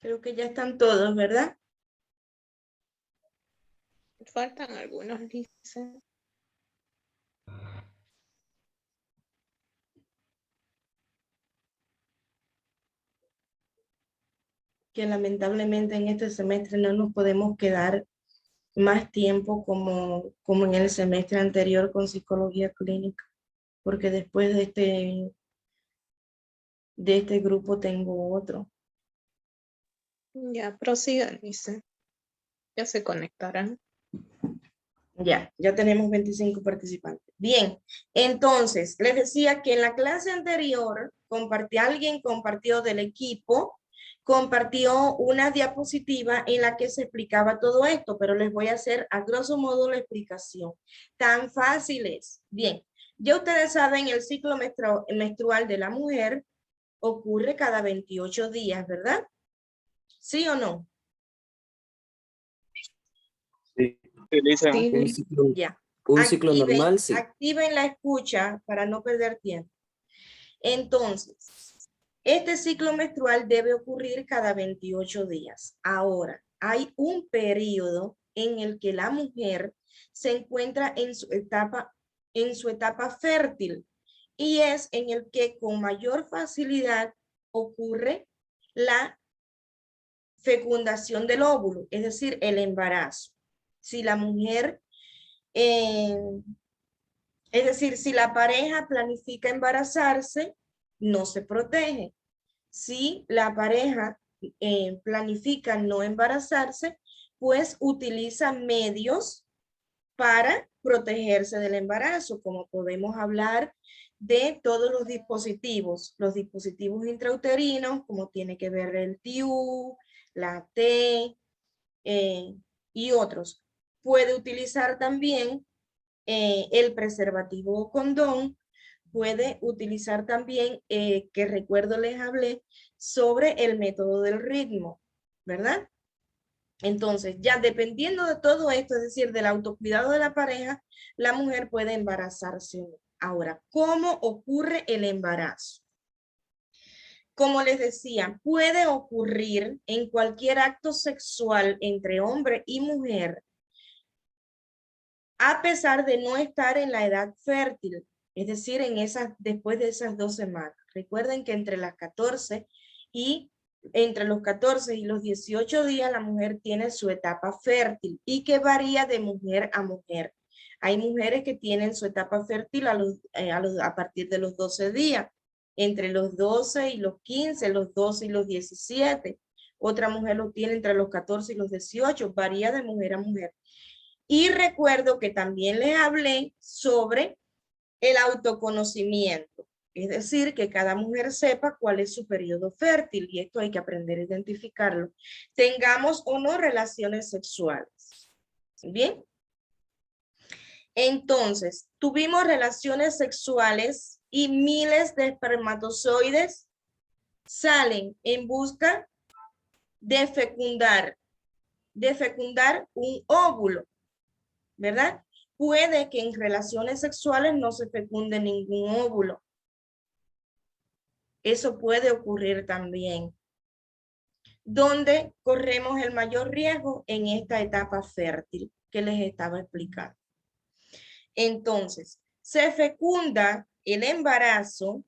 Creo que ya están todos, ¿verdad? Faltan algunos, dice. Que lamentablemente en este semestre no nos podemos quedar más tiempo como en el semestre anterior con psicología clínica, porque después de este grupo tengo otro. Ya, prosigan, dice. Ya se conectarán. Ya tenemos 25 participantes. Bien, entonces, les decía que en la clase anterior alguien compartió del equipo, compartió una diapositiva en la que se explicaba todo esto, pero les voy a hacer a grosso modo la explicación. Tan fácil es. Bien, ya ustedes saben, el ciclo menstrual de la mujer ocurre cada 28 días, ¿verdad? ¿Sí o no? Sí, utilizan Sí, Ya. Un ciclo normal, sí. Activen la escucha para no perder tiempo. Entonces, este ciclo menstrual debe ocurrir cada 28 días. Ahora, hay un periodo en el que la mujer se encuentra en su etapa fértil y es en el que con mayor facilidad ocurre la fecundación del óvulo, es decir, el embarazo. Si la mujer es decir, si la pareja planifica embarazarse, no se protege. Si la pareja planifica no embarazarse, pues utiliza medios para protegerse del embarazo, como podemos hablar de todos los dispositivos intrauterinos, como tiene que ver el TIU, la T y otros. Puede utilizar también el preservativo o condón, puede utilizar también, que recuerdo les hablé, sobre el método del ritmo, ¿verdad? Entonces, ya dependiendo de todo esto, es decir, del autocuidado de la pareja, la mujer puede embarazarse. Ahora, ¿cómo ocurre el embarazo? Como les decía, puede ocurrir en cualquier acto sexual entre hombre y mujer, a pesar de no estar en la edad fértil, es decir, después de esas 2 semanas. Recuerden que entre los 14 y los 18 días la mujer tiene su etapa fértil y que varía de mujer a mujer. Hay mujeres que tienen su etapa fértil a partir de los 12 días, entre los 12 y los 15, los 12 y los 17. Otra mujer lo tiene entre los 14 y los 18, varía de mujer a mujer. Y recuerdo que también les hablé sobre el autoconocimiento, es decir, que cada mujer sepa cuál es su periodo fértil y esto hay que aprender a identificarlo. Tengamos o no relaciones sexuales. Bien. Entonces, tuvimos relaciones sexuales y miles de espermatozoides salen en busca de fecundar un óvulo, ¿verdad? Puede que en relaciones sexuales no se fecunde ningún óvulo. Eso puede ocurrir también. ¿Dónde corremos el mayor riesgo? En esta etapa fértil que les estaba explicando. Entonces, se fecunda el embarazo,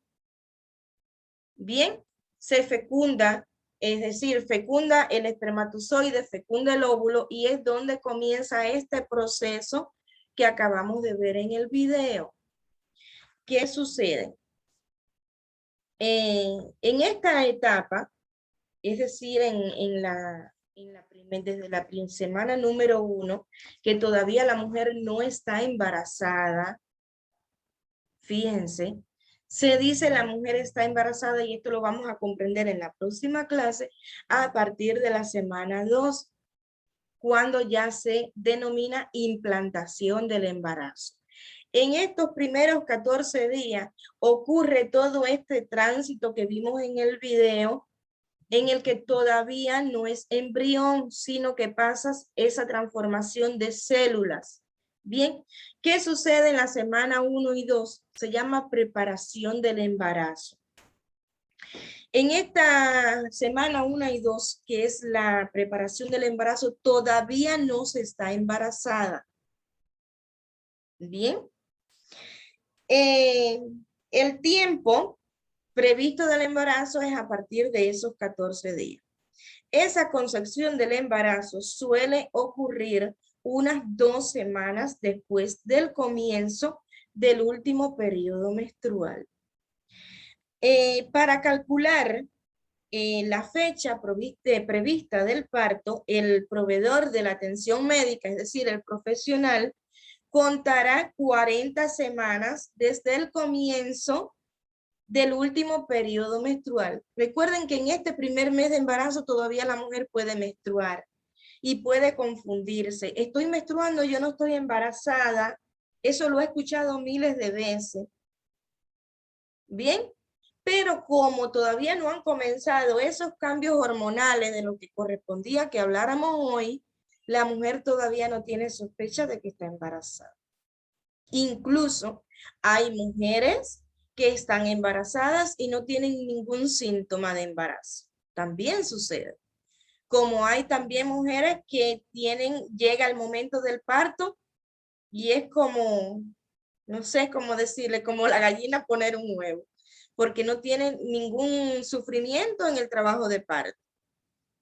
bien, se fecunda, es decir, fecunda el espermatozoide, fecunda el óvulo y es donde comienza este proceso que acabamos de ver en el video. ¿Qué sucede? En esta etapa, es decir, desde la semana número 1, que todavía la mujer no está embarazada, fíjense, se dice la mujer está embarazada y esto lo vamos a comprender en la próxima clase a partir de la semana 2, cuando ya se denomina implantación del embarazo. En estos primeros 14 días ocurre todo este tránsito que vimos en el video, en el que todavía no es embrión, sino que pasas esa transformación de células. Bien, ¿qué sucede en la semana 1 y 2? Se llama preparación del embarazo. En esta semana 1 y 2, que es la preparación del embarazo, todavía no se está embarazada. Bien. El tiempo previsto del embarazo es a partir de esos 14 días. Esa concepción del embarazo suele ocurrir unas 2 semanas después del comienzo del último periodo menstrual. Para calcular la fecha prevista del parto, el proveedor de la atención médica, es decir, el profesional, contará 40 semanas desde el comienzo del último periodo menstrual. Recuerden que en este primer mes de embarazo todavía la mujer puede menstruar y puede confundirse. Estoy menstruando, yo no estoy embarazada. Eso lo he escuchado miles de veces. Bien, pero como todavía no han comenzado esos cambios hormonales de lo que correspondía que habláramos hoy, la mujer todavía no tiene sospecha de que está embarazada. Incluso hay mujeres que están embarazadas y no tienen ningún síntoma de embarazo. También sucede. Como hay también mujeres que llega el momento del parto y es como, no sé cómo decirle, como la gallina poner un huevo, porque no tienen ningún sufrimiento en el trabajo de parto.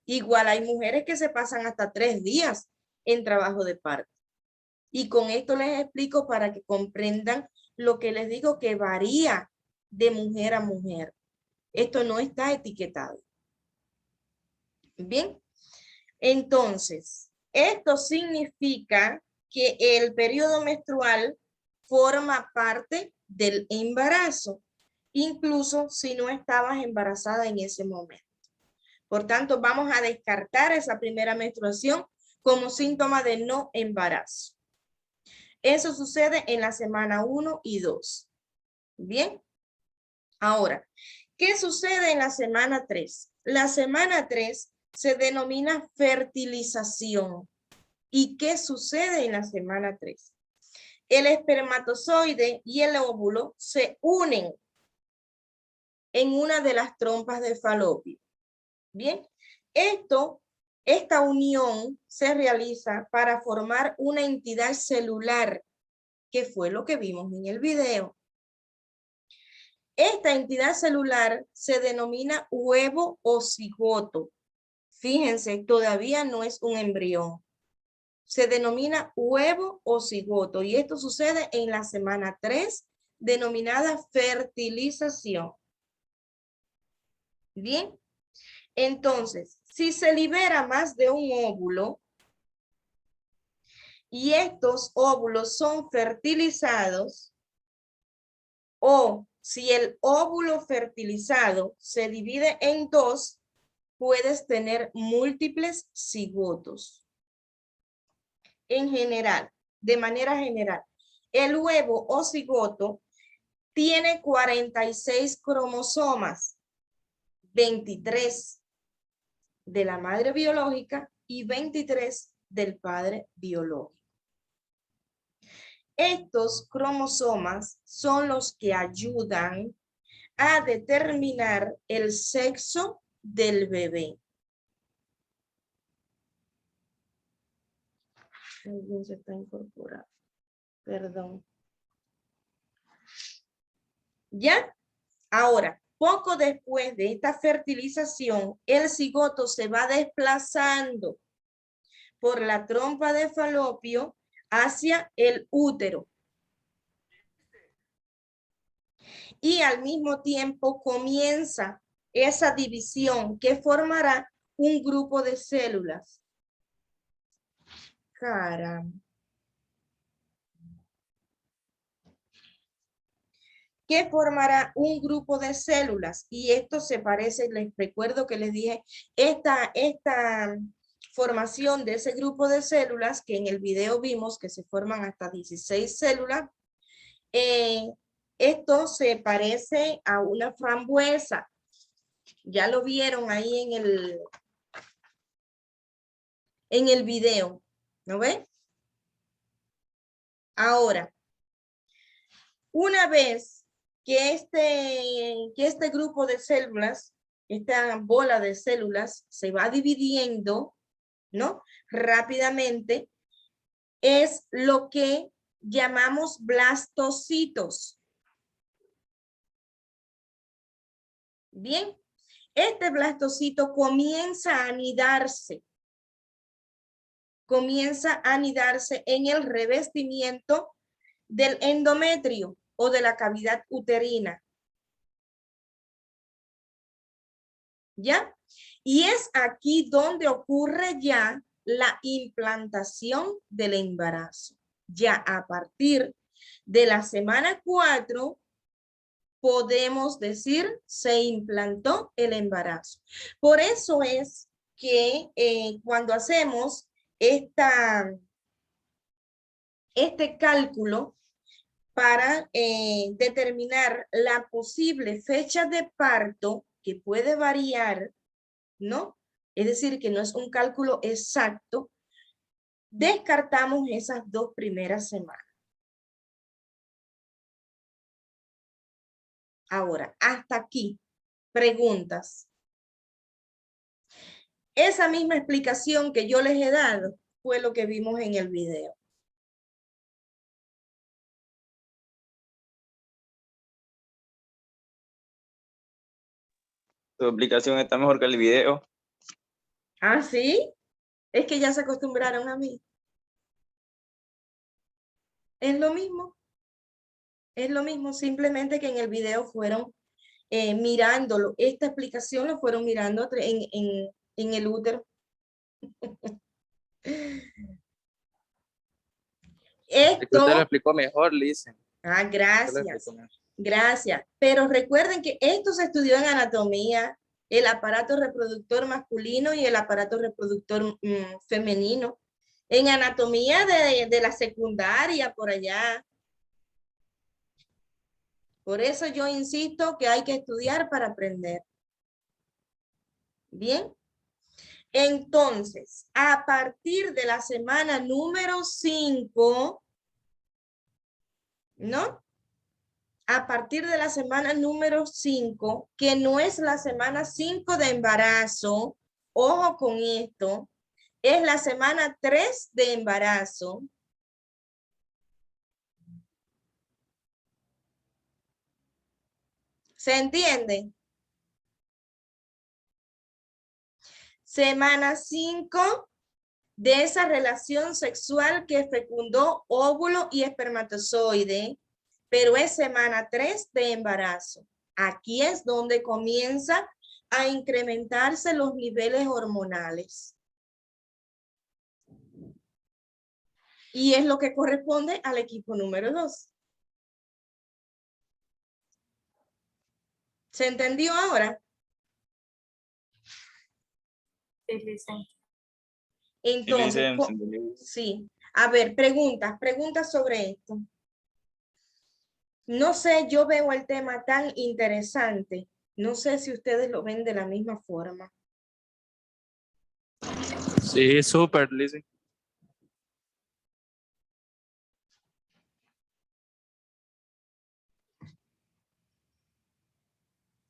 Igual hay mujeres que se pasan hasta 3 días en trabajo de parto. Y con esto les explico para que comprendan lo que les digo, que varía de mujer a mujer. Esto no está etiquetado. Bien, entonces, esto significa que el periodo menstrual forma parte del embarazo, incluso si no estabas embarazada en ese momento. Por tanto, vamos a descartar esa primera menstruación como síntoma de no embarazo. Eso sucede en la semana 1 y 2. Bien. Ahora, ¿qué sucede en la semana 3? La semana 3 se denomina fertilización. ¿Y qué sucede en la semana 3? El espermatozoide y el óvulo se unen en una de las trompas de falopio. Bien, esta unión se realiza para formar una entidad celular, que fue lo que vimos en el video. Esta entidad celular se denomina huevo o cigoto. Fíjense, todavía no es un embrión. Se denomina huevo o cigoto y esto sucede en la semana 3, denominada fertilización. Bien, entonces, si se libera más de un óvulo y estos óvulos son fertilizados, o si el óvulo fertilizado se divide en 2, puedes tener múltiples cigotos. En general, de manera general, el huevo o cigoto tiene 46 cromosomas, 23 de la madre biológica y 23 del padre biológico. Estos cromosomas son los que ayudan a determinar el sexo del bebé. Alguien se está incorporando. Perdón. ¿Ya? Ahora, poco después de esta fertilización, el cigoto se va desplazando por la trompa de falopio hacia el útero. Y al mismo tiempo comienza esa división que formará un grupo de células. Caramba. Que formará un grupo de células. Y esto se parece, les recuerdo que les dije, esta formación de ese grupo de células, que en el video vimos que se forman hasta 16 células, esto se parece a una frambuesa. Ya lo vieron ahí en el video, ¿no ven? Ahora, una vez que este grupo de células esta bola de células se va dividiendo, ¿no? Rápidamente, es lo que llamamos blastocitos. Bien, este blastocito comienza a anidarse. Comienza a anidarse en el revestimiento del endometrio o de la cavidad uterina. ¿Ya? Y es aquí donde ocurre ya la implantación del embarazo. Ya a partir de la semana 4 podemos decir se implantó el embarazo. Por eso es que cuando hacemos este cálculo para determinar la posible fecha de parto, que puede variar, ¿no? Es decir, que no es un cálculo exacto, descartamos esas 2 primeras semanas. Ahora, hasta aquí, preguntas. Esa misma explicación que yo les he dado fue lo que vimos en el video. Tu aplicación está mejor que el video. ¿Ah, sí? Es que ya se acostumbraron a mí. Es lo mismo. Es lo mismo, simplemente que en el video fueron mirándolo. Esta explicación lo fueron mirando en el útero. Es que usted lo Esto, explicó mejor, Listen. gracias, gracias. Pero recuerden que esto se estudió en anatomía, el aparato reproductor masculino y el aparato reproductor femenino. En anatomía de la secundaria, por allá. Por eso yo insisto que hay que estudiar para aprender. Bien. Entonces, a partir de la semana número 5, ¿no? A partir de la semana número 5, que no es la semana 5 de embarazo, ojo con esto, es la semana 3 de embarazo. ¿Se entiende? Semana 5 de esa relación sexual que fecundó óvulo y espermatozoide, pero es semana 3 de embarazo. Aquí es donde comienza a incrementarse los niveles hormonales. Y es lo que corresponde al equipo número 2. ¿Se entendió ahora? Entonces, sí. A ver, preguntas sobre esto. No sé, yo veo el tema tan interesante. No sé si ustedes lo ven de la misma forma. Sí, súper, Listen.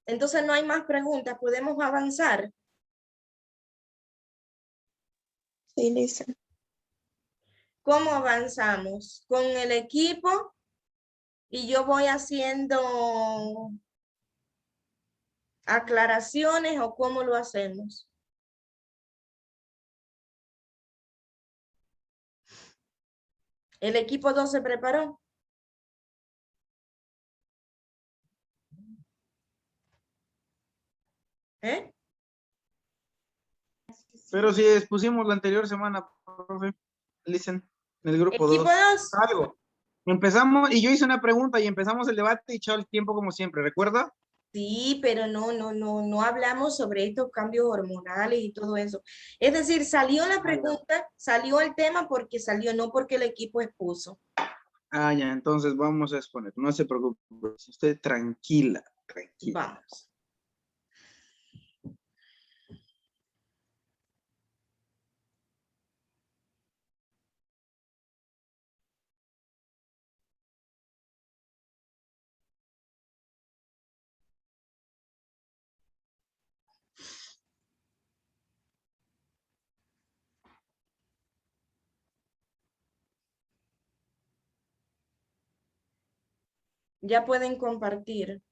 Entonces no hay más preguntas, podemos avanzar. Sí, Lisa. ¿Cómo avanzamos? Con el equipo y yo voy haciendo aclaraciones o cómo lo hacemos. ¿El equipo 2 se preparó? ¿Eh? Pero si expusimos la anterior semana, profe, listen, en el grupo Equipo 2. 2. Algo. Empezamos, y yo hice una pregunta y empezamos el debate y echó el tiempo como siempre, ¿recuerda? Sí, pero no hablamos sobre estos cambios hormonales y todo eso. Es decir, salió la pregunta, salió el tema porque salió, no porque el equipo expuso. Ah, ya, entonces vamos a exponer, no se preocupe, usted tranquila, tranquila. Vamos. Ya pueden compartir.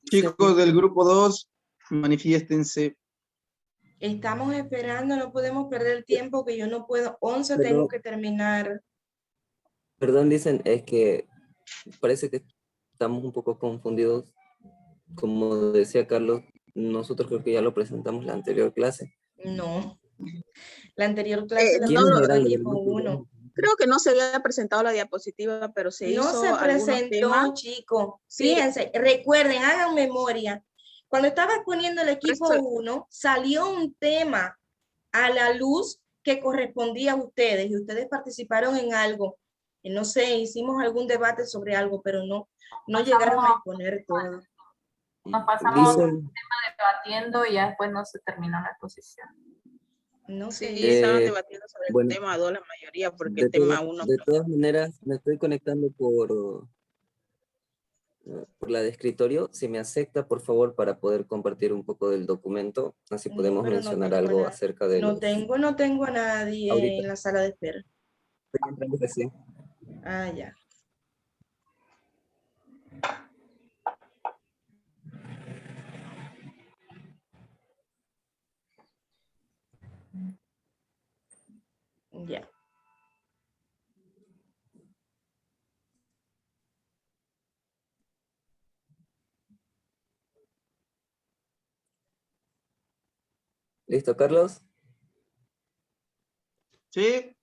Chicos del grupo 2, manifiéstense. Estamos esperando, no podemos perder el tiempo, que yo no puedo. 11 Pero- tengo que terminar. Perdón, dicen, es que parece que estamos un poco confundidos. Como decía Carlos, nosotros creo que ya lo presentamos la anterior clase. No. La anterior clase la ¿Quiénes presentó eran el los del equipo grupo 1. Creo que no se había presentado la diapositiva, pero se No hizo se algunos presentó, temas. chicos. Sí. Fíjense, recuerden, hagan memoria. Cuando estaba exponiendo el equipo Esto- 1, salió un tema a la luz que correspondía a ustedes y ustedes participaron en algo. No sé, hicimos algún debate sobre algo, pero no llegaron a exponer todo. Nos pasamos Dicen, un tema debatiendo y ya después no se terminó la exposición. No Sí, sé. estaban debatiendo sobre el bueno, tema 2 la mayoría, porque de, el tema to- 1. de todas maneras, me estoy conectando por la de escritorio. Si me acepta, por favor, para poder compartir un poco del documento, así No, podemos pero no mencionar tengo algo nada. acerca de No los... tengo a nadie Ahorita en la sala de espera. estoy entrando recién. Ah, ya. Ya. ¿Listo, Carlos? Sí,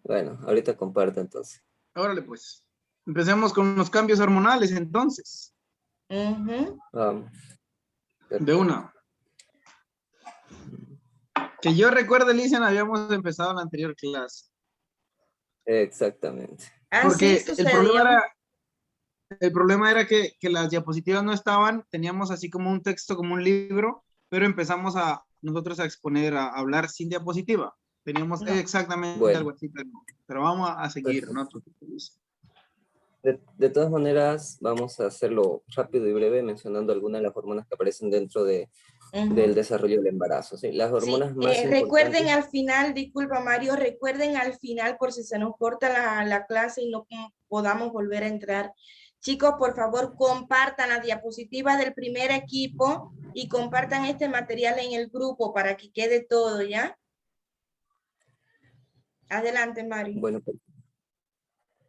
Bueno, ahorita comparto entonces. órale pues. Empecemos con los cambios hormonales entonces. Ujú. Vamos. De una. Que yo recuerde, Lisian, habíamos empezado la anterior clase. Exactamente. Así Porque sucedió. el problema era que las diapositivas no estaban, teníamos así como un texto, como un libro, pero empezamos nosotros a exponer, a hablar sin diapositiva. Teníamos No. exactamente Bueno. algo así, pero vamos a seguir, ¿no? De todas maneras, vamos a hacerlo rápido y breve, mencionando algunas de las hormonas que aparecen dentro del desarrollo del embarazo. ¿Sí? Las Sí, hormonas más recuerden importantes... al final, disculpa Mario, recuerden al final por si se nos corta la clase y no podamos volver a entrar. Chicos, por favor, compartan la diapositiva del primer equipo y compartan este material en el grupo para que quede todo, ¿ya? Adelante, Mario. Bueno,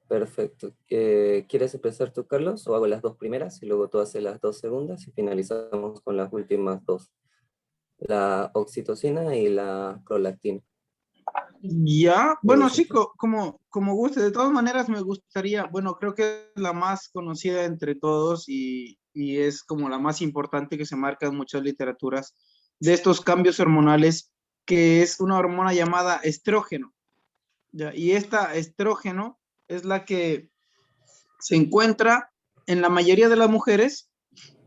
perfecto. ¿Quieres empezar tú, Carlos? ¿O hago las dos primeras y luego tú haces las dos segundas y finalizamos con las últimas dos? La oxitocina y la prolactina. Ya, bueno, sí, Inicio. como guste. De todas maneras, me gustaría, bueno, creo que es la más conocida entre todos y es como la más importante que se marca en muchas literaturas de estos cambios hormonales, que es una hormona llamada estrógeno. ¿Ya? Y esta estrógeno es la que se encuentra en la mayoría de las mujeres,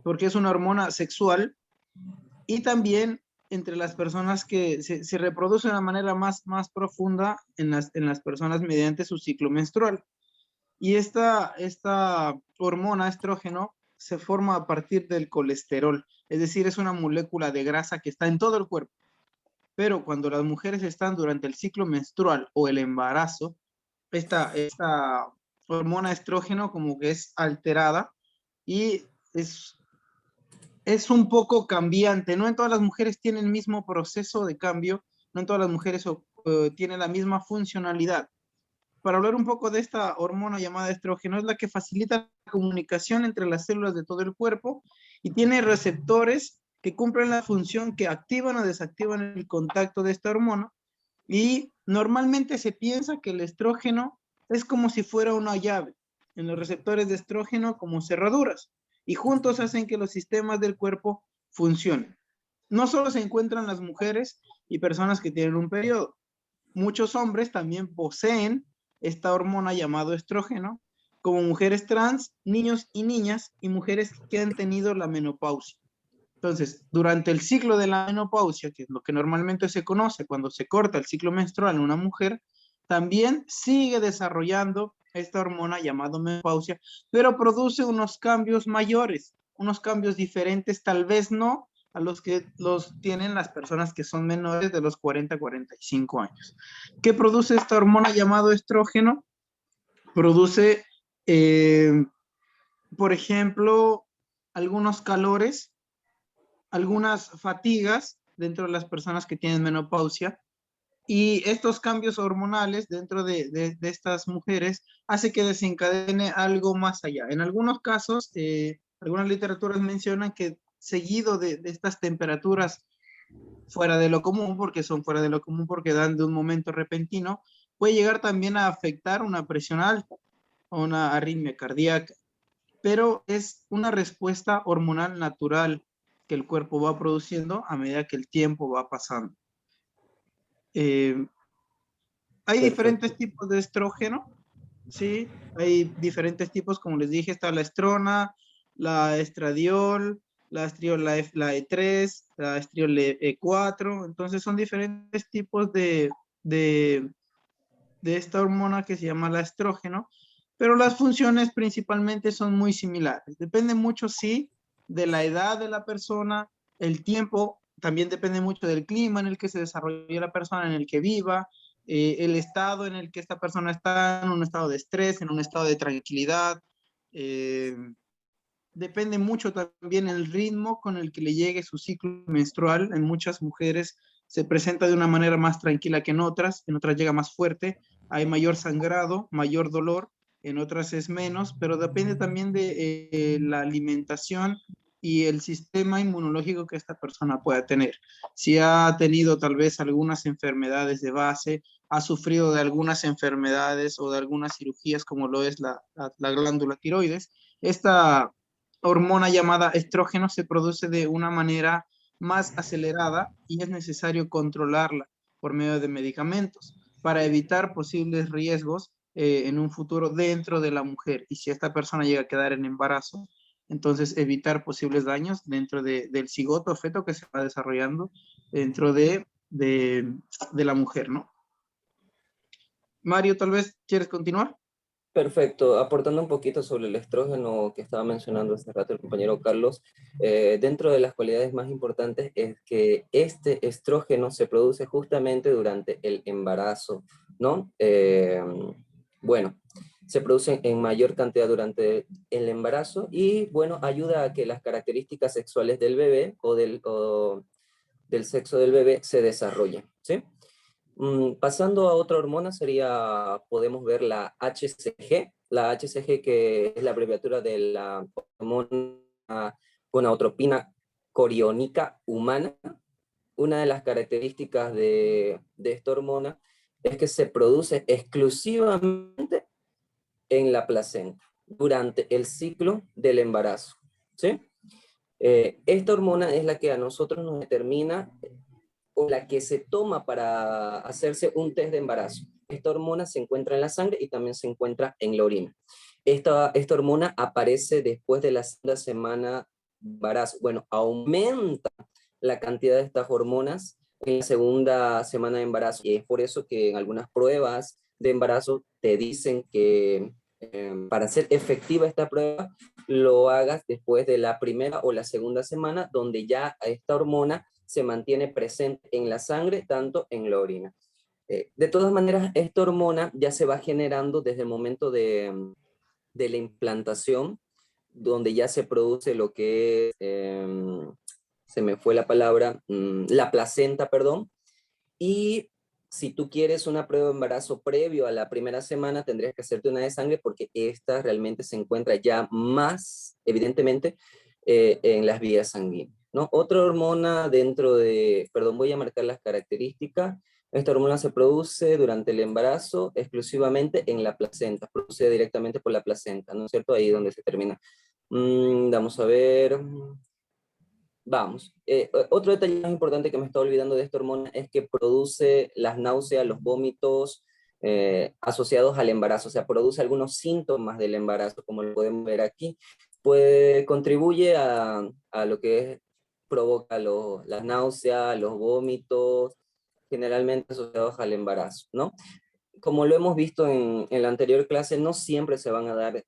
porque es una hormona sexual, y también entre las personas que se reproduce de una manera más profunda en las personas mediante su ciclo menstrual. Y esta hormona estrógeno se forma a partir del colesterol, es decir, es una molécula de grasa que está en todo el cuerpo. Pero cuando las mujeres están durante el ciclo menstrual o el embarazo, esta hormona estrógeno como que es alterada y es un poco cambiante. No en todas las mujeres tienen el mismo proceso de cambio, no en todas las mujeres tienen la misma funcionalidad. Para hablar un poco de esta hormona llamada estrógeno, es la que facilita la comunicación entre las células de todo el cuerpo y tiene receptores que cumplen la función que activan o desactivan el contacto de esta hormona. Y normalmente se piensa que el estrógeno es como si fuera una llave, en los receptores de estrógeno como cerraduras, y juntos hacen que los sistemas del cuerpo funcionen. No solo se encuentran las mujeres y personas que tienen un periodo, muchos hombres también poseen esta hormona llamada estrógeno, como mujeres trans, niños y niñas, y mujeres que han tenido la menopausia. Entonces, durante el ciclo de la menopausia, que es lo que normalmente se conoce cuando se corta el ciclo menstrual en una mujer, también sigue desarrollando esta hormona llamada menopausia, pero produce unos cambios mayores, unos cambios diferentes, tal vez no a los que los tienen las personas que son menores de los 40 a 45 años. ¿Qué produce esta hormona llamada estrógeno? Produce, por ejemplo, algunos calores, algunas fatigas dentro de las personas que tienen menopausia, y estos cambios hormonales dentro de estas mujeres hace que desencadene algo más allá. En algunos casos, algunas literaturas mencionan que seguido de estas temperaturas fuera de lo común, porque son fuera de lo común porque dan de un momento repentino, puede llegar también a afectar una presión alta o una arritmia cardíaca, pero es una respuesta hormonal natural que el cuerpo va produciendo a medida que el tiempo va pasando. Hay diferentes tipos de estrógeno, ¿sí? Hay diferentes tipos, como les dije, está la estrona, la estradiol, la E3, la estriol E4, entonces son diferentes tipos de esta hormona que se llama la estrógeno, pero las funciones principalmente son muy similares. Depende mucho, sí, de la edad de la persona, el tiempo, también depende mucho del clima en el que se desarrolle la persona, en el que viva, el estado en el que esta persona está, en un estado de estrés, en un estado de tranquilidad. Depende mucho también el ritmo con el que le llegue su ciclo menstrual. En muchas mujeres se presenta de una manera más tranquila que en otras llega más fuerte, hay mayor sangrado, mayor dolor, en otras es menos, pero depende también de la alimentación y el sistema inmunológico que esta persona pueda tener. Si ha tenido tal vez algunas enfermedades de base, ha sufrido de algunas enfermedades o de algunas cirugías como lo es la glándula tiroides, esta hormona llamada estrógeno se produce de una manera más acelerada y es necesario controlarla por medio de medicamentos para evitar posibles riesgos en un futuro dentro de la mujer. Y si esta persona llega a quedar en embarazo, entonces evitar posibles daños dentro del cigoto o feto que se va desarrollando dentro de la mujer, ¿no? Mario, tal vez quieres continuar. Perfecto, aportando un poquito sobre el estrógeno que estaba mencionando hace rato el compañero Carlos, dentro de las cualidades más importantes es que este estrógeno se produce justamente durante el embarazo, ¿no? Bueno, se produce en mayor cantidad durante el embarazo y, bueno, ayuda a que las características sexuales del bebé o del sexo del bebé se desarrollen, ¿sí? Pasando a otra hormona podemos ver la HCG. La HCG, que es la abreviatura de la hormona gonadotropina coriónica humana. Una de las características de esta hormona es que se produce exclusivamente en la placenta durante el ciclo del embarazo, ¿sí? Esta hormona es la que a nosotros nos determina o la que se toma para hacerse un test de embarazo. Esta hormona se encuentra en la sangre y también se encuentra en la orina. Esta hormona aparece después de la segunda semana de embarazo. Bueno, aumenta la cantidad de estas hormonas en la segunda semana de embarazo. Y es por eso que en algunas pruebas de embarazo te dicen que para hacer efectiva esta prueba, lo hagas después de la primera o la segunda semana, donde ya esta hormona se mantiene presente en la sangre, tanto en la orina. De todas maneras, esta hormona ya se va generando desde el momento de la implantación, donde ya se produce lo que es, se me fue la palabra, la placenta, perdón, y si tú quieres una prueba de embarazo previo a la primera semana, tendrías que hacerte una de sangre porque esta realmente se encuentra ya más, evidentemente, en las vías sanguíneas, ¿no? Otra hormona dentro de, perdón, voy a marcar las características. Esta hormona se produce durante el embarazo exclusivamente en la placenta, producida directamente por la placenta, ¿no es cierto? Ahí donde se termina. Vamos a ver. Vamos. Otro detalle más importante que me está olvidando de esta hormona es que produce las náuseas, los vómitos asociados al embarazo, o sea, produce algunos síntomas del embarazo, como lo podemos ver aquí. Pues contribuye a lo que es, provoca las náuseas, los vómitos, generalmente asociados al embarazo, ¿no? Como lo hemos visto en la anterior clase, no siempre se van a dar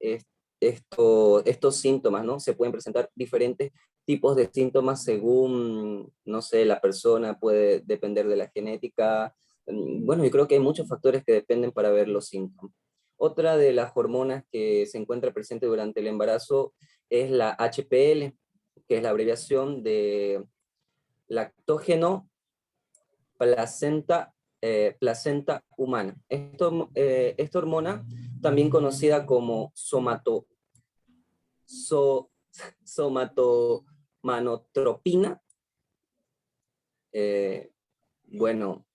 estos síntomas, ¿no? Se pueden presentar diferentes tipos de síntomas según, no sé, la persona, puede depender de la genética. Bueno, yo creo que hay muchos factores que dependen para ver los síntomas. Otra de las hormonas que se encuentra presente durante el embarazo es la HPL, que es la abreviación de lactógeno placenta humana. Esta hormona, también conocida como somatomanotropina, bueno,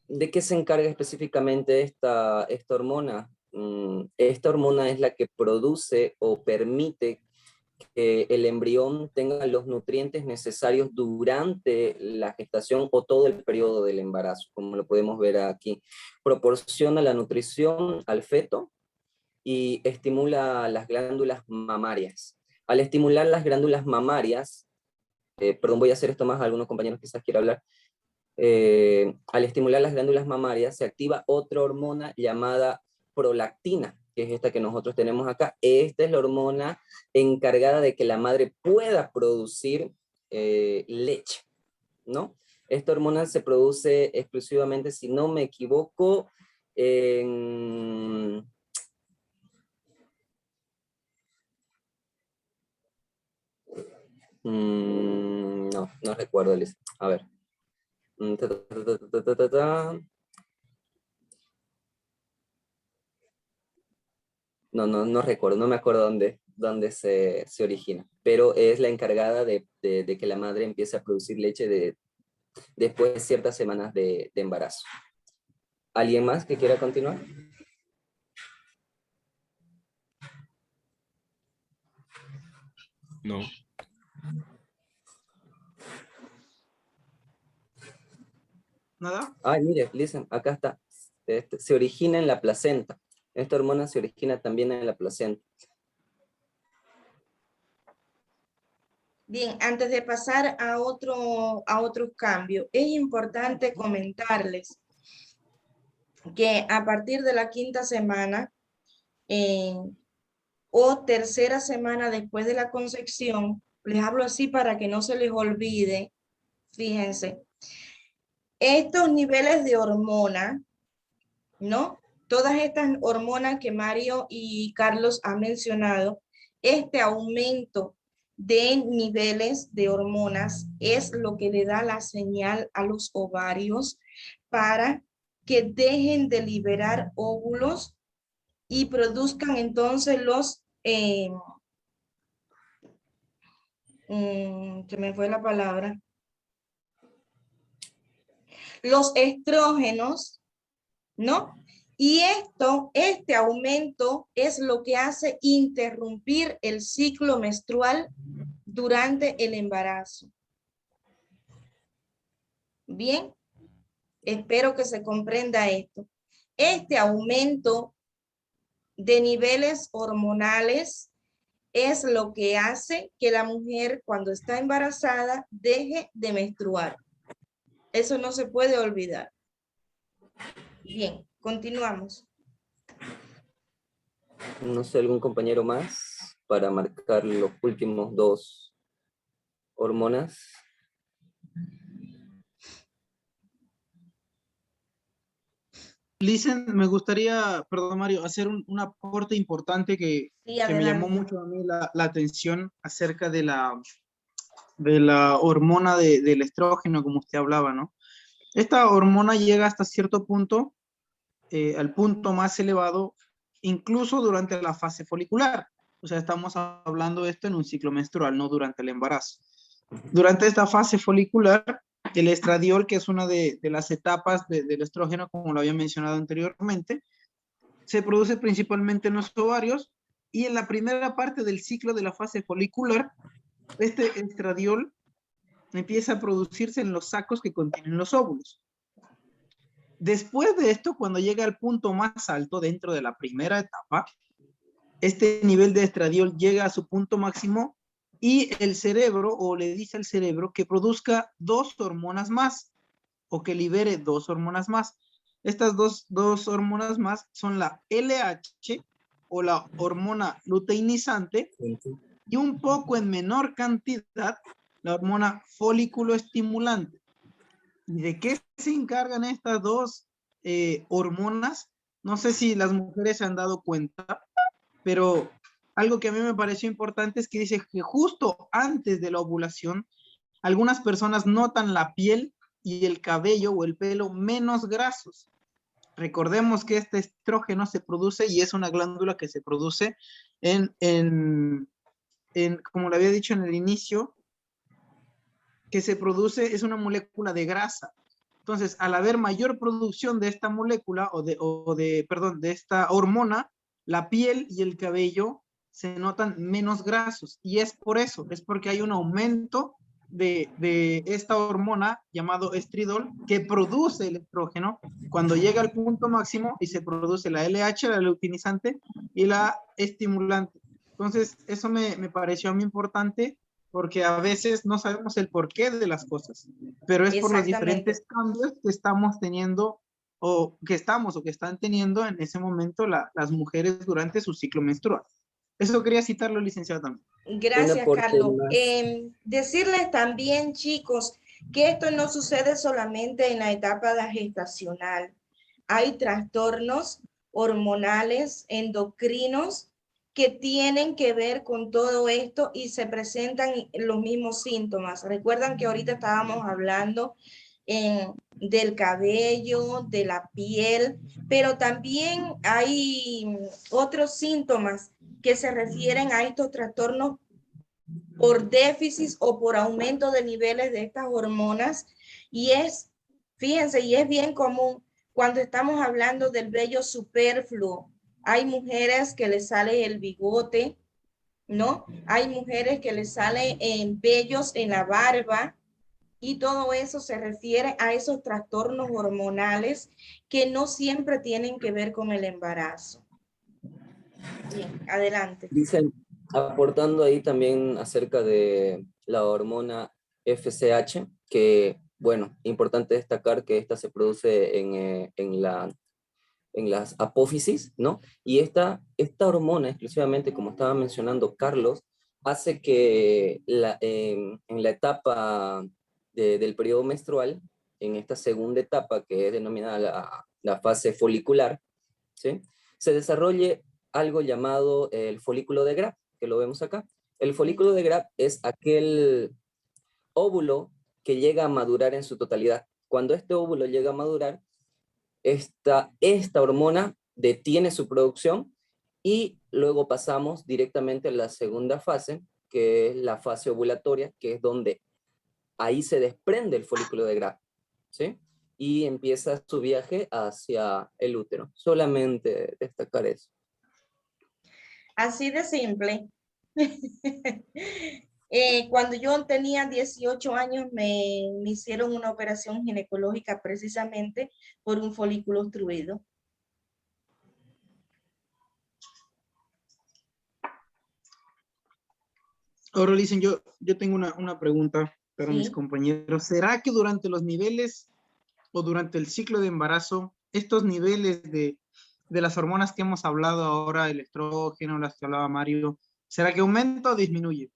¿de qué se encarga específicamente esta hormona? Esta hormona es la que produce o permite que el embrión tenga los nutrientes necesarios durante la gestación o todo el periodo del embarazo, como lo podemos ver aquí. Proporciona la nutrición al feto y estimula las glándulas mamarias. Al estimular las glándulas mamarias, perdón, voy a hacer esto más, algunos compañeros quizás quieran hablar. Al estimular las glándulas mamarias se activa otra hormona llamada prolactina, que es esta que nosotros tenemos acá. Esta es la hormona encargada de que la madre pueda producir leche, ¿no? Esta hormona se produce exclusivamente, si no me equivoco, en... no recuerdo, Liz. A ver. No recuerdo, no me acuerdo dónde se origina, pero es la encargada de que la madre empiece a producir leche después de ciertas semanas de embarazo. ¿Alguien más que quiera continuar? No. ¿Nada? Ay, mire, listen, acá está. Se origina en la placenta. Esta hormona se origina también en la placenta. Bien, antes de pasar a otros cambios, es importante comentarles que a partir de la 5ª semana o tercera semana después de la concepción, les hablo así para que no se les olvide, fíjense, estos niveles de hormona, ¿no? Todas estas hormonas que Mario y Carlos han mencionado, este aumento de niveles de hormonas es lo que le da la señal a los ovarios para que dejen de liberar óvulos y produzcan entonces los, se me fue la palabra, los estrógenos, ¿no? Y este aumento es lo que hace interrumpir el ciclo menstrual durante el embarazo. Bien, espero que se comprenda esto. Este aumento de niveles hormonales es lo que hace que la mujer cuando está embarazada deje de menstruar. Eso no se puede olvidar. Bien, continuamos. No sé, algún compañero más para marcar los últimos 2 hormonas. Listen, me gustaría, perdón Mario, hacer un aporte importante que Sí, me adelante. llamó mucho a mí la atención acerca de la hormona del estrógeno, como usted hablaba, ¿no? Esta hormona llega hasta cierto punto, al punto más elevado, incluso durante la fase folicular. O sea, estamos hablando de esto en un ciclo menstrual, no durante el embarazo. Durante esta fase folicular, el estradiol, que es una de las etapas del estrógeno, como lo había mencionado anteriormente, se produce principalmente en los ovarios, y en la primera parte del ciclo de la fase folicular, este estradiol empieza a producirse en los sacos que contienen los óvulos. Después de esto, cuando llega al punto más alto dentro de la primera etapa, este nivel de estradiol llega a su punto máximo y el cerebro, o le dice al cerebro, que produzca 2 hormonas más, o que libere 2 hormonas más. Estas dos hormonas más son la LH, o la hormona luteinizante, y un poco en menor cantidad, la hormona folículo estimulante. ¿Y de qué se encargan estas 2 hormonas? No sé si las mujeres se han dado cuenta, pero algo que a mí me pareció importante es que dice que justo antes de la ovulación, algunas personas notan la piel y el cabello o el pelo menos grasos. Recordemos que este estrógeno se produce, y es una glándula que se produce como le había dicho en el inicio, que se produce, es una molécula de grasa. Entonces, al haber mayor producción de esta molécula, de esta hormona, la piel y el cabello se notan menos grasos, y es por eso, es porque hay un aumento de esta hormona llamado estridol, que produce el estrógeno cuando llega al punto máximo, y se produce la LH, la luteinizante, y la estimulante. Entonces, eso me pareció a mí importante, porque a veces no sabemos el porqué de las cosas, pero es por los diferentes cambios que estamos teniendo, o que están teniendo en ese momento las mujeres durante su ciclo menstrual. Eso quería citarlo, licenciado, también. Gracias, Carlos. Decirles también, chicos, que esto no sucede solamente en la etapa gestacional. Hay trastornos hormonales, endocrinos, que tienen que ver con todo esto y se presentan los mismos síntomas. Recuerdan que ahorita estábamos hablando del cabello, de la piel, pero también hay otros síntomas que se refieren a estos trastornos por déficit o por aumento de niveles de estas hormonas, y fíjense, y es bien común cuando estamos hablando del vello superfluo. Hay mujeres que les sale el bigote, ¿no? Hay mujeres que les salen vellos en la barba, y todo eso se refiere a esos trastornos hormonales que no siempre tienen que ver con el embarazo. Bien, adelante. Dicen, aportando ahí también acerca de la hormona FSH, que, bueno, importante destacar que esta se produce en las apófisis, ¿no? Y esta hormona, exclusivamente, como estaba mencionando Carlos, hace que en la etapa del periodo menstrual, en esta segunda etapa, que es denominada la fase folicular, ¿sí?, se desarrolle algo llamado el folículo de Graf, que lo vemos acá. El folículo de Graf es aquel óvulo que llega a madurar en su totalidad. Cuando este óvulo llega a madurar, esta hormona detiene su producción, y luego pasamos directamente a la segunda fase, que es la fase ovulatoria, que es donde ahí se desprende el folículo de Graf, ¿sí? Y empieza su viaje hacia el útero. Solamente destacar eso. Así de simple. Cuando yo tenía 18 años me hicieron una operación ginecológica precisamente por un folículo obstruido. Ahora, dicen, yo tengo una pregunta para mis compañeros. ¿Será que durante los niveles o durante el ciclo de embarazo, estos niveles de las hormonas que hemos hablado ahora, el estrógeno, las que hablaba Mario, ¿será que aumenta o disminuye?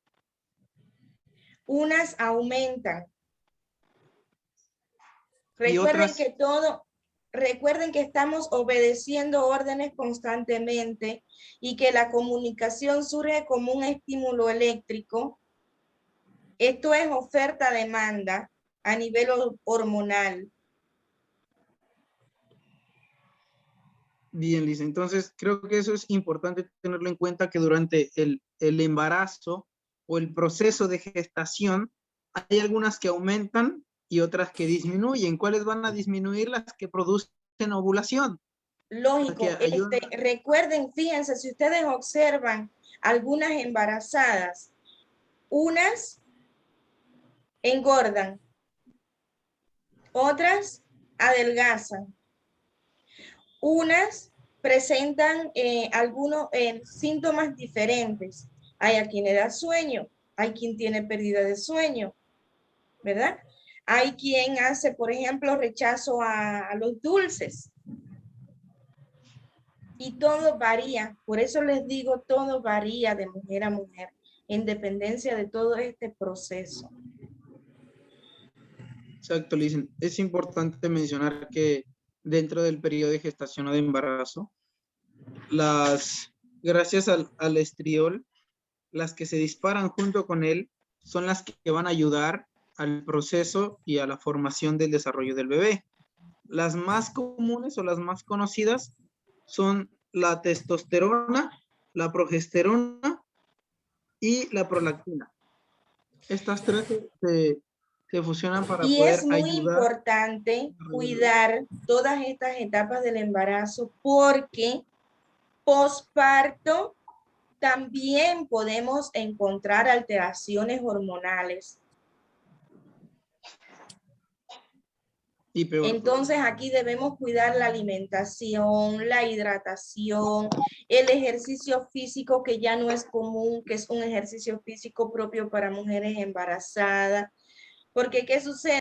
Unas aumentan. Recuerden que todo, recuerden que estamos obedeciendo órdenes constantemente y que la comunicación surge como un estímulo eléctrico. Esto es oferta-demanda a nivel hormonal. Bien, Liz. Entonces, creo que eso es importante tenerlo en cuenta, que durante el embarazo o el proceso de gestación hay algunas que aumentan y otras que disminuyen. ¿Cuáles van a disminuir? Las que producen ovulación. Lógico. Recuerden, fíjense, si ustedes observan algunas embarazadas, unas engordan, otras adelgazan. Unas presentan algunos síntomas diferentes. Hay a quien le da sueño, hay quien tiene pérdida de sueño, ¿verdad? Hay quien hace, por ejemplo, rechazo a los dulces. Y todo varía, por eso les digo, todo varía de mujer a mujer, en dependencia de todo este proceso. Exacto, Liz. Es importante mencionar que dentro del periodo de gestación o de embarazo, gracias al estriol, las que se disparan junto con él son las que van a ayudar al proceso y a la formación del desarrollo del bebé. Las más comunes o las más conocidas son la testosterona, la progesterona y la prolactina. Estas tres se fusionan para y poder es muy importante cuidar todas estas etapas del embarazo, porque posparto también podemos encontrar alteraciones hormonales. Y peor. Entonces aquí debemos cuidar la alimentación, la hidratación, el ejercicio físico, que ya no es común, que es un ejercicio físico propio para mujeres embarazadas. Porque ¿qué sucede?